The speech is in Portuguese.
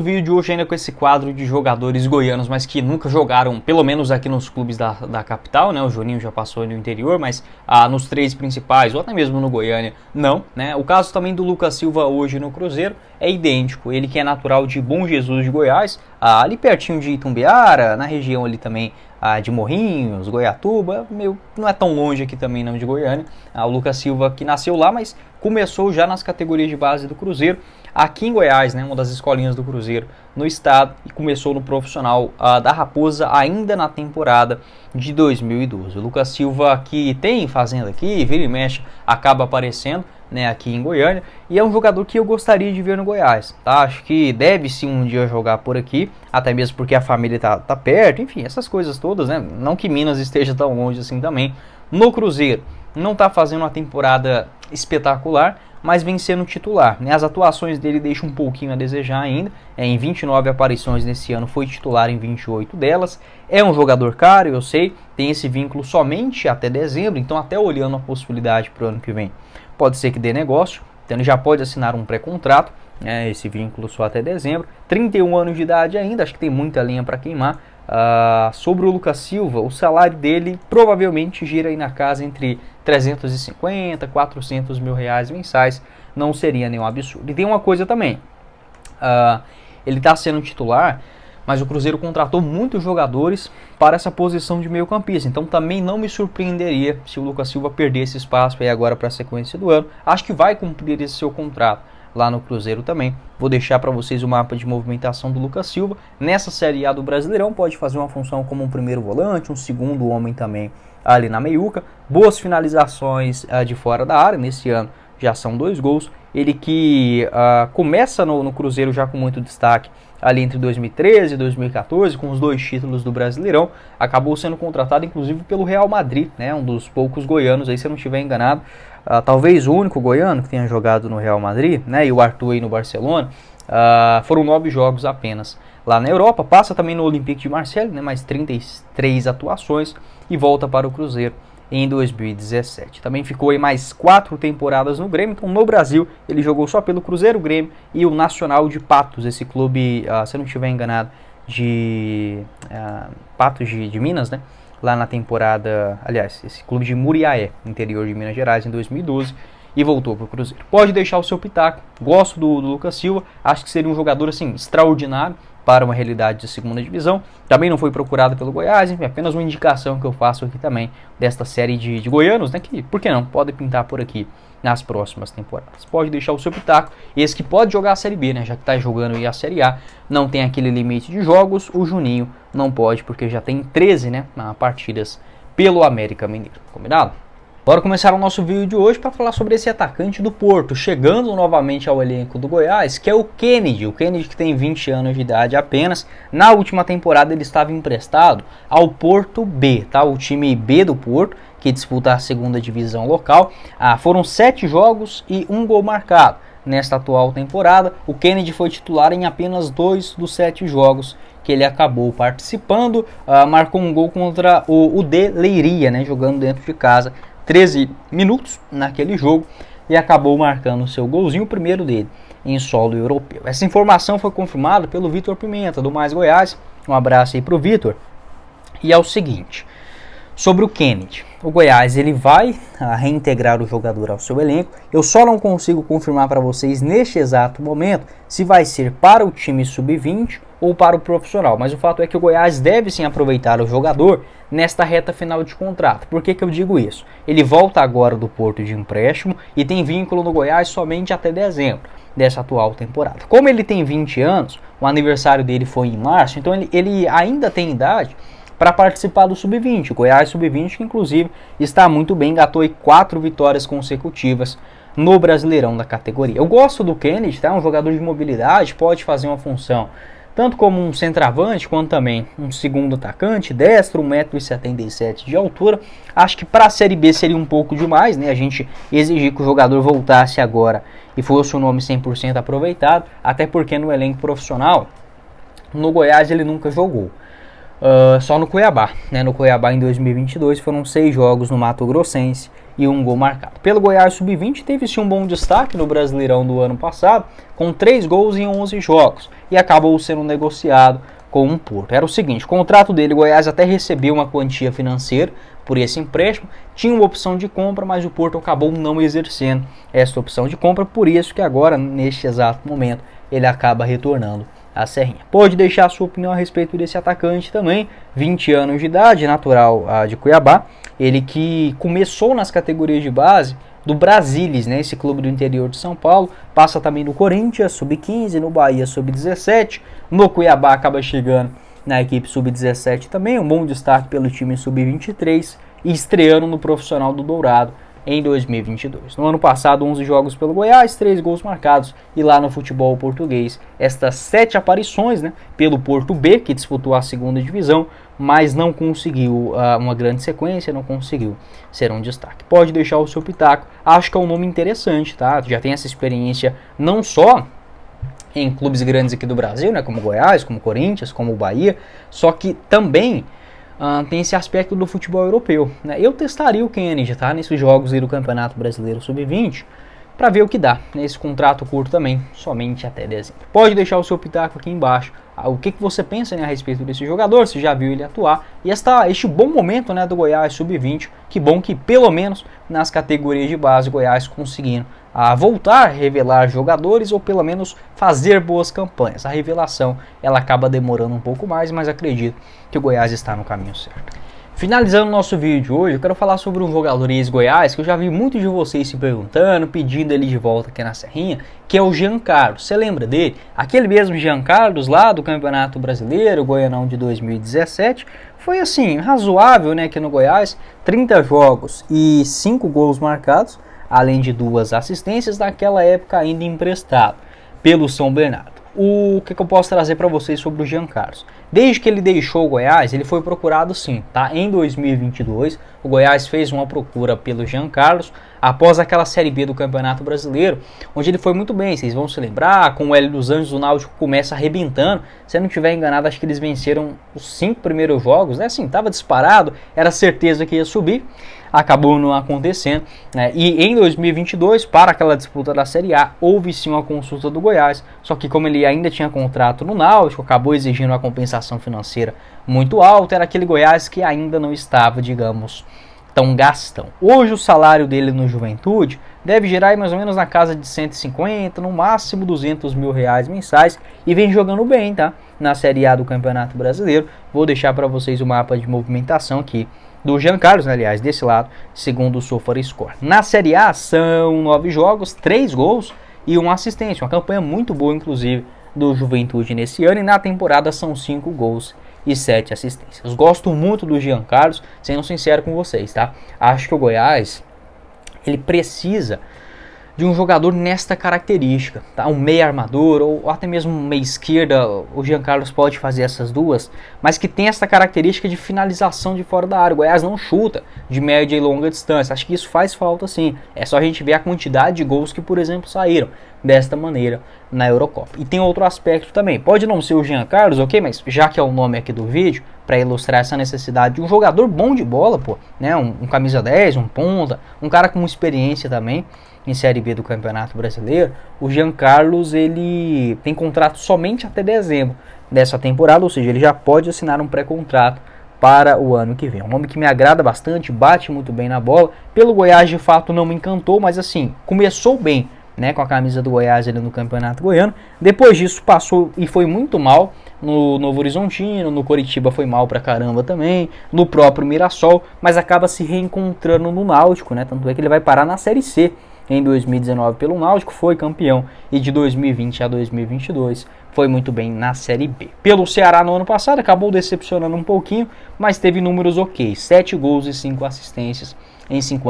O vídeo de hoje ainda com esse quadro de jogadores goianos, mas que nunca jogaram, pelo menos aqui nos clubes da capital, né? O Juninho já passou no interior, mas nos três principais, ou até mesmo no Goiânia, não, né? O caso também do Lucas Silva hoje no Cruzeiro é idêntico. Ele que é natural de Bom Jesus de Goiás, ali pertinho de Itumbiara, na região ali também de Morrinhos, Goiatuba, não é tão longe aqui também não de Goiânia. O Lucas Silva que nasceu lá, mas começou já nas categorias de base do Cruzeiro, aqui em Goiás, né, uma das escolinhas do Cruzeiro no estado, e começou no profissional da Raposa ainda na temporada de 2012. O Lucas Silva que tem fazenda aqui, vira e mexe, acaba aparecendo, né, aqui em Goiânia, e é um jogador que eu gostaria de ver no Goiás, tá? Acho que deve sim um dia jogar por aqui, até mesmo porque a família tá perto, enfim, essas coisas todas, né? Não que Minas esteja tão longe assim também. No Cruzeiro, não tá fazendo uma temporada espetacular, mas vem sendo titular, né? As atuações dele deixam um pouquinho a desejar ainda. Em 29 aparições nesse ano foi titular em 28 delas. É um jogador caro, eu sei, tem esse vínculo somente até dezembro, então até olhando a possibilidade para o ano que vem, pode ser que dê negócio, então ele já pode assinar um pré-contrato, né? Esse vínculo só até dezembro. 31 anos de idade ainda, acho que tem muita linha para queimar. Sobre o Lucas Silva, o salário dele provavelmente gira aí na casa entre 350 400 mil reais mensais, não seria nenhum absurdo. E tem uma coisa também, ele está sendo titular, mas o Cruzeiro contratou muitos jogadores para essa posição de meio campista, então também não me surpreenderia se o Lucas Silva perdesse espaço aí agora para a sequência do ano. Acho que vai cumprir esse seu contrato lá no Cruzeiro também. Vou deixar para vocês o mapa de movimentação do Lucas Silva. Nessa Série A do Brasileirão pode fazer uma função como um primeiro volante, um segundo homem também ali na meiuca. Boas finalizações de fora da área, nesse ano já são 2 gols. Ele que começa no Cruzeiro já com muito destaque ali entre 2013 e 2014, com os 2 títulos do Brasileirão. Acabou sendo contratado inclusive pelo Real Madrid, né? Um dos poucos goianos aí, se eu não estiver enganado, talvez o único goiano que tenha jogado no Real Madrid, né? E o Arthur aí no Barcelona. Foram 9 jogos apenas lá na Europa. Passa também no Olympique de Marseille, né? Mais 33 atuações e volta para o Cruzeiro em 2017. Também ficou aí mais 4 temporadas no Grêmio. Então no Brasil ele jogou só pelo Cruzeiro, Grêmio e o Nacional de Patos, esse clube, se eu não estiver enganado, de Patos de Minas, né? Lá na temporada, aliás, esse clube de Muriaé, interior de Minas Gerais, em 2012, e voltou para o Cruzeiro. Pode deixar o seu pitaco. Gosto do Lucas Silva, acho que seria um jogador assim extraordinário para uma realidade de segunda divisão. Também não foi procurado pelo Goiás, enfim, apenas uma indicação que eu faço aqui também desta série de goianos, né, que, por que não, pode pintar por aqui nas próximas temporadas. Pode deixar o seu pitaco. Esse que pode jogar a Série B, né, já que está jogando aí a Série A, não tem aquele limite de jogos. O Juninho não pode, porque já tem 13, né, partidas pelo América Mineiro. Combinado? Bora começar o nosso vídeo de hoje para falar sobre esse atacante do Porto, chegando novamente ao elenco do Goiás, que é o Kennedy. O Kennedy que tem 20 anos de idade apenas. Na última temporada ele estava emprestado ao Porto B, tá? O time B do Porto, que disputa a segunda divisão local. Foram 7 jogos e 1 gol marcado. Nesta atual temporada, o Kennedy foi titular em apenas 2 dos 7 jogos que ele acabou participando. Marcou um gol contra o de Leiria, né, jogando dentro de casa. 13 minutos naquele jogo e acabou marcando o seu golzinho, o primeiro dele em solo europeu. Essa informação foi confirmada pelo Vitor Pimenta, do Mais Goiás. Um abraço aí para o Vitor. E é o seguinte, sobre o Kennedy. O Goiás ele vai reintegrar o jogador ao seu elenco. Eu só não consigo confirmar para vocês neste exato momento se vai ser para o time sub-20 ou para o profissional. Mas o fato é que o Goiás deve sim aproveitar o jogador nesta reta final de contrato. Por que eu digo isso? Ele volta agora do Porto de empréstimo e tem vínculo no Goiás somente até dezembro dessa atual temporada. Como ele tem 20 anos, o aniversário dele foi em março, então ele ainda tem idade para participar do Sub-20. O Goiás Sub-20 que inclusive está muito bem, engatou 4 vitórias consecutivas no Brasileirão da categoria. Eu gosto do Kennedy, tá? Um jogador de mobilidade, pode fazer uma função tanto como um centroavante, quanto também um segundo atacante, destro, 1,77 m de altura. Acho que para a Série B seria um pouco demais, né? A gente exigir que o jogador voltasse agora e fosse o nome 100% aproveitado, até porque no elenco profissional, no Goiás ele nunca jogou. só no Cuiabá, né? No Cuiabá em 2022 foram 6 jogos no Mato Grossense e 1 gol marcado. Pelo Goiás Sub-20 teve sim um bom destaque no Brasileirão do ano passado, com 3 gols em 11 jogos, e acabou sendo negociado com o Porto. Era o seguinte, o contrato dele, o Goiás até recebeu uma quantia financeira por esse empréstimo, tinha uma opção de compra, mas o Porto acabou não exercendo essa opção de compra, por isso que agora, neste exato momento, ele acaba retornando à Serrinha. Pode deixar a sua opinião a respeito desse atacante também, 20 anos de idade, natural de Cuiabá, ele que começou nas categorias de base do Brasilis, né, esse clube do interior de São Paulo, passa também no Corinthians, Sub-15, no Bahia, Sub-17, no Cuiabá acaba chegando na equipe Sub-17 também, um bom destaque pelo time Sub-23 e estreando no profissional do Dourado em 2022. No ano passado, 11 jogos pelo Goiás, 3 gols marcados, e lá no futebol português, estas 7 aparições, né, pelo Porto B, que disputou a segunda divisão, mas não conseguiu uma grande sequência, não conseguiu ser um destaque. Pode deixar o seu pitaco, acho que é um nome interessante, tá? Já tem essa experiência não só em clubes grandes aqui do Brasil, né, como Goiás, como Corinthians, como Bahia, só que também tem esse aspecto do futebol europeu, né? Eu testaria o Kennedy, tá, nesses jogos aí do Campeonato Brasileiro Sub-20, para ver o que dá, nesse contrato curto também, somente até dezembro. Pode deixar o seu pitaco aqui embaixo, o que você pensa, né, a respeito desse jogador, se já viu ele atuar, e este bom momento, né, do Goiás Sub-20, que bom que pelo menos nas categorias de base o Goiás conseguindo voltar a revelar jogadores, ou pelo menos fazer boas campanhas. A revelação ela acaba demorando um pouco mais, mas acredito que o Goiás está no caminho certo. Finalizando o nosso vídeo hoje, eu quero falar sobre um jogador ex-Goiás que eu já vi muitos de vocês se perguntando, pedindo ele de volta aqui na Serrinha, que é o Jean Carlos. Você lembra dele? Aquele mesmo Jean Carlos lá do Campeonato Brasileiro, Goianão de 2017, foi assim, razoável, né, aqui no Goiás, 30 jogos e 5 gols marcados, além de 2 assistências, naquela época ainda emprestado pelo São Bernardo. O que eu posso trazer para vocês sobre o Jean Carlos? Desde que ele deixou o Goiás, ele foi procurado sim, tá? Em 2022, o Goiás fez uma procura pelo Jean Carlos após aquela Série B do Campeonato Brasileiro, onde ele foi muito bem, vocês vão se lembrar, com o Hélio dos Anjos, o Náutico começa arrebentando. Se eu não estiver enganado, acho que eles venceram os 5 primeiros jogos, né? Assim, tava disparado, era certeza que ia subir, acabou não acontecendo, né? E em 2022, para aquela disputa da Série A, houve sim uma consulta do Goiás, só que como ele ainda tinha contrato no Náutico, acabou exigindo uma compensação financeira muito alta, era aquele Goiás que ainda não estava, digamos, tão gastão. Hoje o salário dele no Juventude deve girar mais ou menos na casa de 150, no máximo 200 mil reais mensais, e vem jogando bem, tá? Na Série A do Campeonato Brasileiro. Vou deixar para vocês o mapa de movimentação aqui do Jean Carlos, aliás, desse lado, segundo o SofaScore. Na Série A são 9 jogos, 3 gols e 1 assistência, uma campanha muito boa, inclusive, do Juventude nesse ano, e na temporada são 5 gols e 7 assistências. Gosto muito do Jean Carlos, sendo sincero com vocês, tá? Acho que o Goiás, ele precisa de um jogador nesta característica, tá? Um meia armador ou até mesmo um meia esquerda. O Jean Carlos pode fazer essas duas, mas que tem essa característica de finalização de fora da área. O Goiás não chuta de média e longa distância. Acho que isso faz falta sim. É só a gente ver a quantidade de gols que, por exemplo, saíram desta maneira na Eurocopa. E tem outro aspecto também. Pode não ser o Jean Carlos, ok? Mas já que é o nome aqui do vídeo, para ilustrar essa necessidade de um jogador bom de bola, pô, né? Um camisa 10, um ponta, um cara com experiência também em Série B do Campeonato Brasileiro. O Jean Carlos, ele tem contrato somente até dezembro dessa temporada, ou seja, ele já pode assinar um pré-contrato para o ano que vem. Um nome que me agrada bastante, bate muito bem na bola. Pelo Goiás, de fato, não me encantou, mas assim, começou bem, né, com a camisa do Goiás ali no Campeonato Goiano. Depois disso passou e foi muito mal no Novo Horizontino, no Coritiba foi mal pra caramba também, no próprio Mirassol, mas acaba se reencontrando no Náutico, né? Tanto é que ele vai parar na Série C em 2019 pelo Náutico, foi campeão, e de 2020 a 2022 foi muito bem na Série B. Pelo Ceará no ano passado acabou decepcionando um pouquinho, mas teve números ok, 7 gols e 5 assistências em 50